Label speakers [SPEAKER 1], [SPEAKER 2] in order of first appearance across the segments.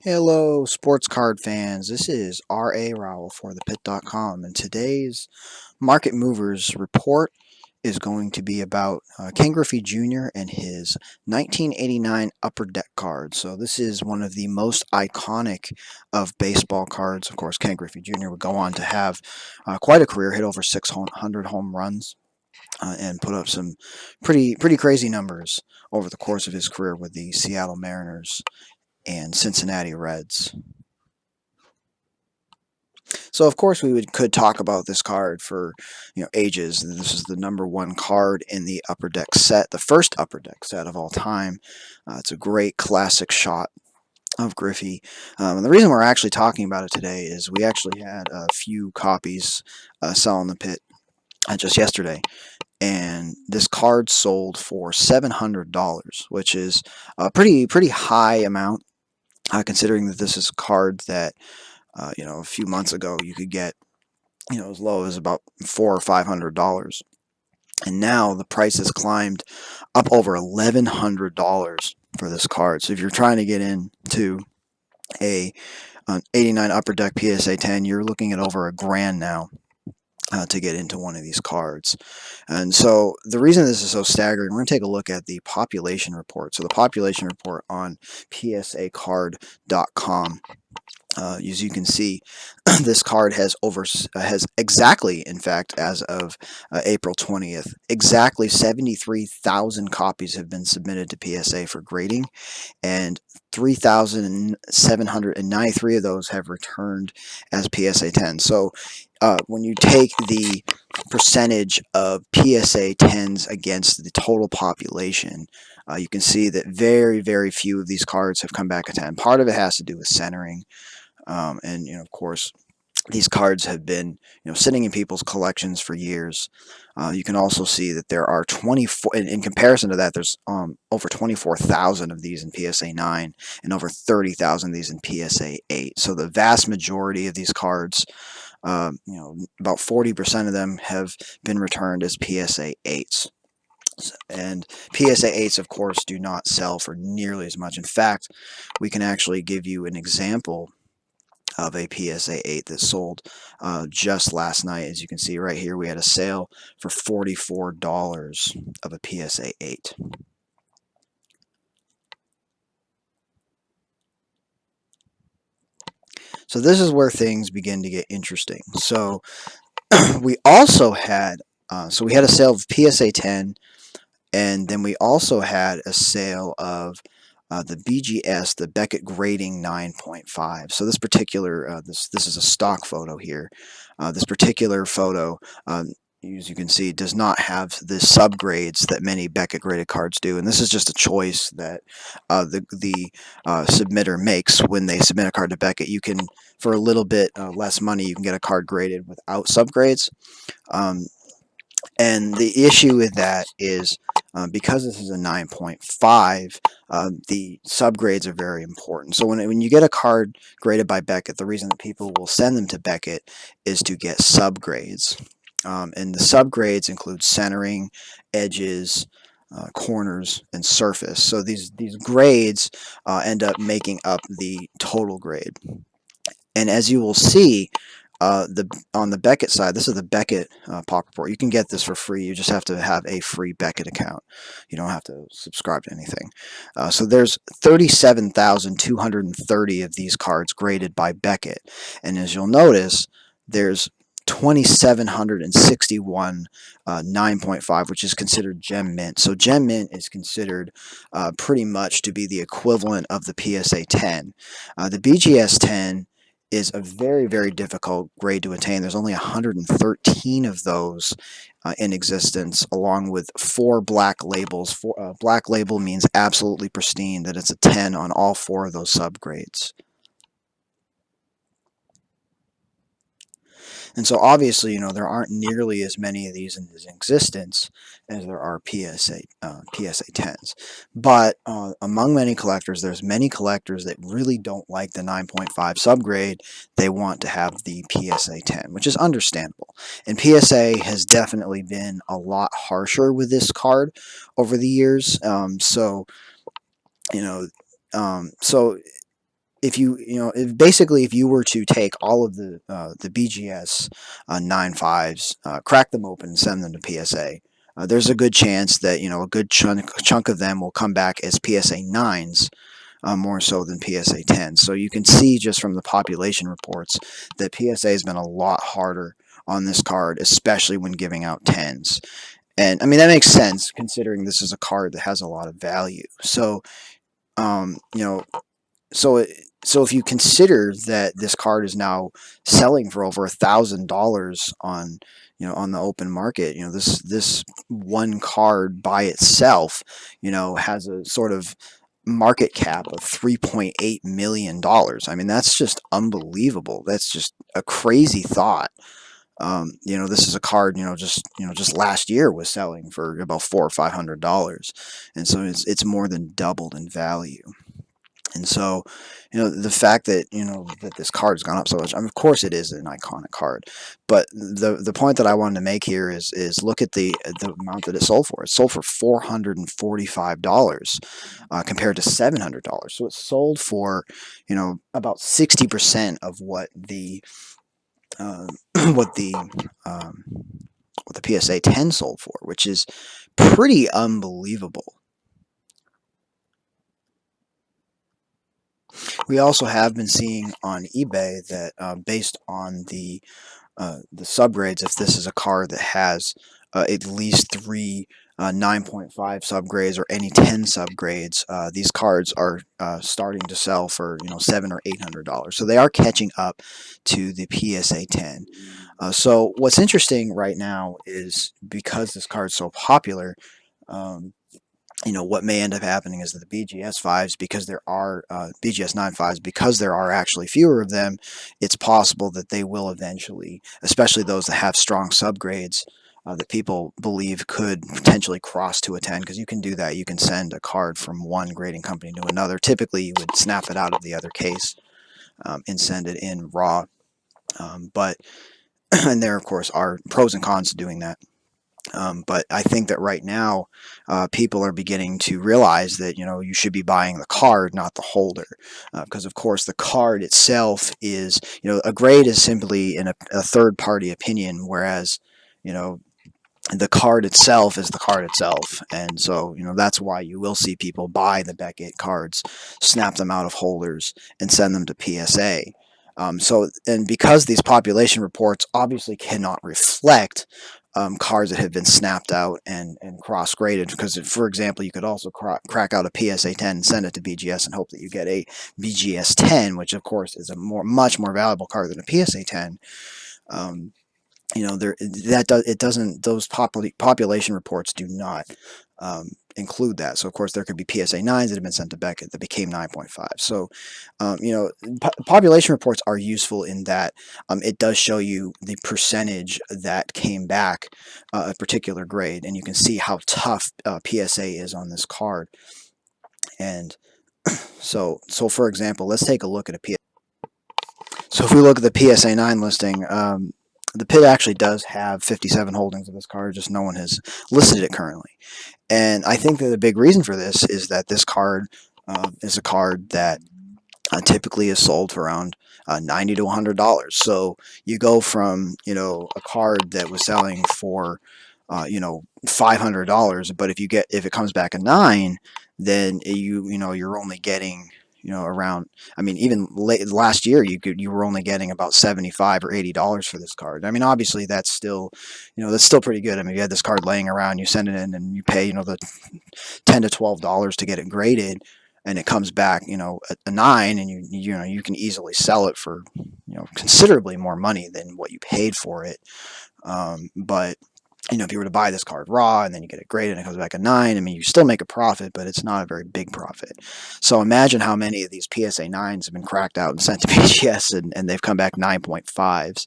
[SPEAKER 1] Hello, sports card fans. This is R.A. Rowell for ThePit.com, and today's Market Movers report is going to be about Ken Griffey Jr. and his 1989 Upper Deck card. So this is one of the most iconic of baseball cards. Of course, Ken Griffey Jr. would go on to have quite a career, hit over 600 home runs. And put up some pretty crazy numbers over the course of his career with the Seattle Mariners and Cincinnati Reds. So of course could talk about this card for ages. This is the #1 card in the Upper Deck set, the first Upper Deck set of all time. It's a great classic shot of Griffey. And the reason we're actually talking about it today is we actually had a few copies sell in the pit just yesterday. And this card sold for $700, which is a pretty high amount, considering that this is a card that a few months ago you could get as low as about $400 or $500, and now the price has climbed up over $1,100 for this card. So if you're trying to get into an 89 Upper Deck PSA 10, you're looking at over $1,000 now. To get into one of these cards. And so the reason this is so staggering, we're going to take a look at the population report. So the population report on PSAcard.com. As you can see, this card has exactly, in fact, as of April 20th, exactly 73,000 copies have been submitted to PSA for grading, and 3,793 of those have returned as PSA 10. So when you take the percentage of PSA 10s against the total population, you can see that very few of these cards have come back a 10. Part of it has to do with centering. And of course, these cards have been sitting in people's collections for years. You can also see that there are 24. In comparison to that, there's over 24,000 of these in PSA 9 and over 30,000 of these in PSA 8. So the vast majority of these cards, about 40% of them have been returned as PSA 8s. And PSA 8s, of course, do not sell for nearly as much. In fact, we can actually give you an example of a PSA 8 that sold just last night. As you can see right here, we had a sale for $44 of a PSA 8. So this is where things begin to get interesting. So we also had we had a sale of PSA 10, and then we also had a sale of the BGS, the Beckett Grading 9.5. So this particular, this is a stock photo here. This particular photo, as you can see, does not have the subgrades that many Beckett graded cards do, and this is just a choice that the submitter makes when they submit a card to Beckett. You can, for a little bit less money, you can get a card graded without subgrades. And the issue with that is because this is a 9.5, the subgrades are very important. So when you get a card graded by Beckett, the reason that people will send them to Beckett is to get subgrades. And the subgrades include centering, edges, corners, and surface. So these grades end up making up the total grade. And as you will see, on the Beckett side, this is the Beckett pop report. You can get this for free. You just have to have a free Beckett account. You don't have to subscribe to anything. So there's 37,230 of these cards graded by Beckett, and as you'll notice, there's 2,761 9.5, which is considered gem mint. So gem mint is considered pretty much to be the equivalent of the PSA 10. The BGS 10 is a very difficult grade to attain. There's only 113 of those in existence, along with 4 black labels. Black label means absolutely pristine, that it's a 10 on all 4 of those subgrades. And so obviously, there aren't nearly as many of these in existence as there are PSA 10s. But among many collectors, there's many collectors that really don't like the 9.5 subgrade. They want to have the PSA 10, which is understandable. And PSA has definitely been a lot harsher with this card over the years. So if basically if you were to take all of the BGS 9.5s, crack them open, and send them to PSA, there's a good chance that a good chunk of them will come back as PSA 9s, more so than PSA 10. So you can see just from the population reports that PSA has been a lot harder on this card, especially when giving out 10s. And I mean, that makes sense considering this is a card that has a lot of value. So, um, you know, so so if you consider that this card is now selling for over $1,000 on on the open market, this one card by itself, has a sort of market cap of $3.8 million. I mean, that's just unbelievable. That's just a crazy thought. This is a card, just last year was selling for about $400 or $500, and so it's more than doubled in value. And so, the fact that that this card has gone up so much. I mean, of course, it is an iconic card, but the point that I wanted to make here is look at the amount that it sold for. It sold for $445, compared to $700. So it sold for about 60% of uh, what the um, what the PSA 10 sold for, which is pretty unbelievable. We also have been seeing on eBay that, based on the subgrades, if this is a card that has at least three 9.5 subgrades or any 10 subgrades, these cards are starting to sell for $700 or $800. So they are catching up to the PSA 10. So what's interesting right now is because this card is so popular. Um, what may end up happening is that the BGS 5s, because there are BGS 9.5s, because there are actually fewer of them, it's possible that they will eventually, especially those that have strong subgrades, that people believe could potentially cross to a 10, because you can do that. You can send a card from one grading company to another. Typically, you would snap it out of the other case, and send it in raw. But and there, of course, are pros and cons to doing that. But I think that right now, people are beginning to realize that you should be buying the card, not the holder, because of course the card itself is a grade is simply a third party opinion, whereas you know the card itself is the card itself. And so that's why you will see people buy the Beckett cards, snap them out of holders, and send them to PSA. And because these population reports obviously cannot reflect cards that have been snapped out and cross graded, because for example, you could also crack out a PSA 10 and send it to BGS and hope that you get a BGS 10, which of course is a much more valuable card than a PSA 10. um, it doesn't, those population reports do not include that. So of course there could be PSA 9s that have been sent to Beckett that became 9.5. So population reports are useful in that it does show you the percentage that came back a particular grade, and you can see how tough PSA is on this card. And so for example, let's take a look at a PSA. So if we look at the PSA 9 listing, the pit actually does have 57 holdings of this card, just no one has listed it currently. And I think that the big reason for this is that this card is a card that typically is sold for around $90 to $100. So you go from a card that was selling for $500, but if it comes back a 9, then you're only getting around, I mean, even last year you were only getting about $75 or $80 for this card. I mean, obviously that's still pretty good. I mean, you had this card laying around, you send it in and you pay the $10 to $12 to get it graded, and it comes back a 9, and you can easily sell it for considerably more money than what you paid for it. But if you were to buy this card raw and then you get it graded and it comes back a 9, I mean, you still make a profit, but it's not a very big profit. So imagine how many of these PSA 9s have been cracked out and sent to BGS, and they've come back 9.5s.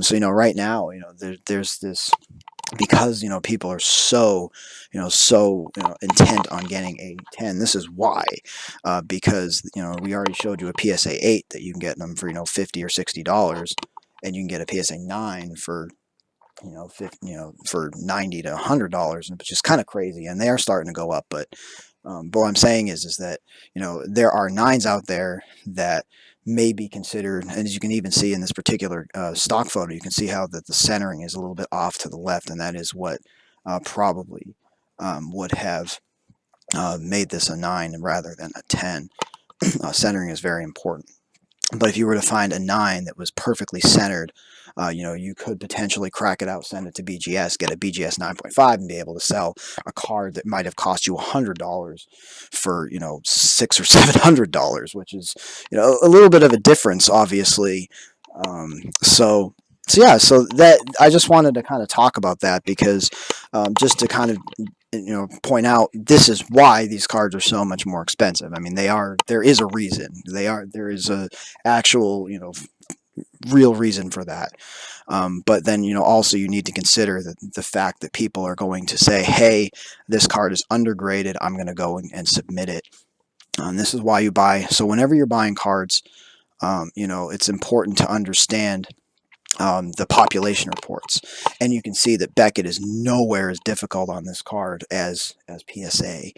[SPEAKER 1] So right now, there's this, because people are so intent on getting a 10. This is why, because we already showed you a PSA 8 that you can get them for $50 or $60, and you can get a PSA 9 for for $90 to $100, which is kind of crazy, and they are starting to go up. But But what I'm saying is that, you know, there are 9s out there that may be considered, and as you can even see in this particular stock photo, you can see how that the centering is a little bit off to the left, and that is what probably would have made this a 9 rather than a 10. Centering is very important. But if you were to find a 9 that was perfectly centered, you know, you could potentially crack it out, send it to BGS, get a BGS 9.5, and be able to sell a card that might have cost you $100 for, you know, $600 or $700, which is, you know, a little bit of a difference, obviously. So yeah, so that I just wanted to kind of talk about that because just to kind of, you know, point out this is why these cards are so much more expensive. I mean, they are, there is a reason. There is a actual, you know, real reason for that. But then, you know, also you need to consider the fact that people are going to say, hey, this card is undergraded, I'm going to go and submit it. This is why you buy. So whenever you're buying cards, you know, it's important to understand the population reports, and you can see that Beckett is nowhere as difficult on this card as PSA,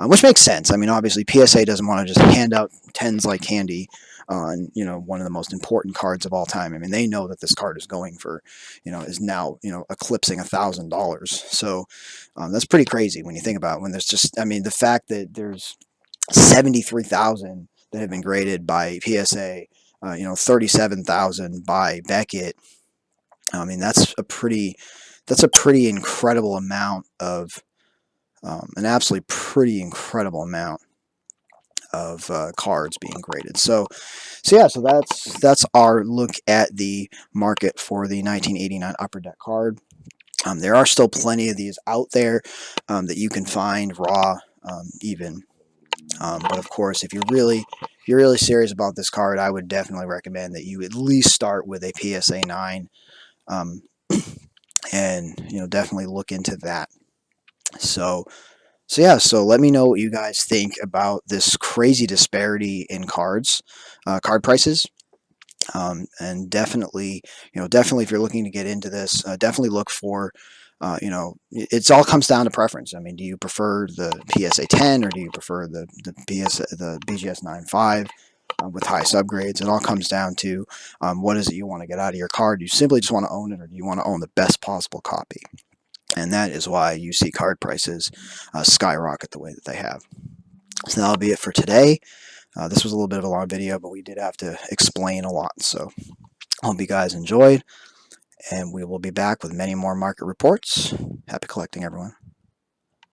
[SPEAKER 1] which makes sense. I mean, obviously PSA doesn't want to just hand out 10s like candy on, you know, one of the most important cards of all time. I mean, they know that this card is going for, you know, is now, you know, eclipsing $1,000. So that's pretty crazy when you think about it, when there's just, I mean, the fact that there's 73,000 that have been graded by PSA, you know, 37,000 by Beckett. I mean, that's a pretty incredible amount of an absolutely pretty incredible amount of cards being graded. So yeah, so that's our look at the market for the 1989 Upper Deck card. There are still plenty of these out there that you can find raw, even. But of course, if you're really serious about this card, I would definitely recommend that you at least start with a PSA 9, and, you know, definitely look into that. So yeah, so let me know what you guys think about this crazy disparity in cards, card prices. And definitely, you know, definitely if you're looking to get into this, definitely look for, you know, it's all comes down to preference. I mean, do you prefer the PSA 10 or do you prefer the BGS 9.5 with high subgrades? It all comes down to what is it you want to get out of your card. Do you simply just want to own it, or do you want to own the best possible copy? And that is why you see card prices skyrocket the way that they have. So that'll be it for today. This was a little bit of a long video, but we did have to explain a lot. So I hope you guys enjoyed, and we will be back with many more market reports. Happy collecting, everyone.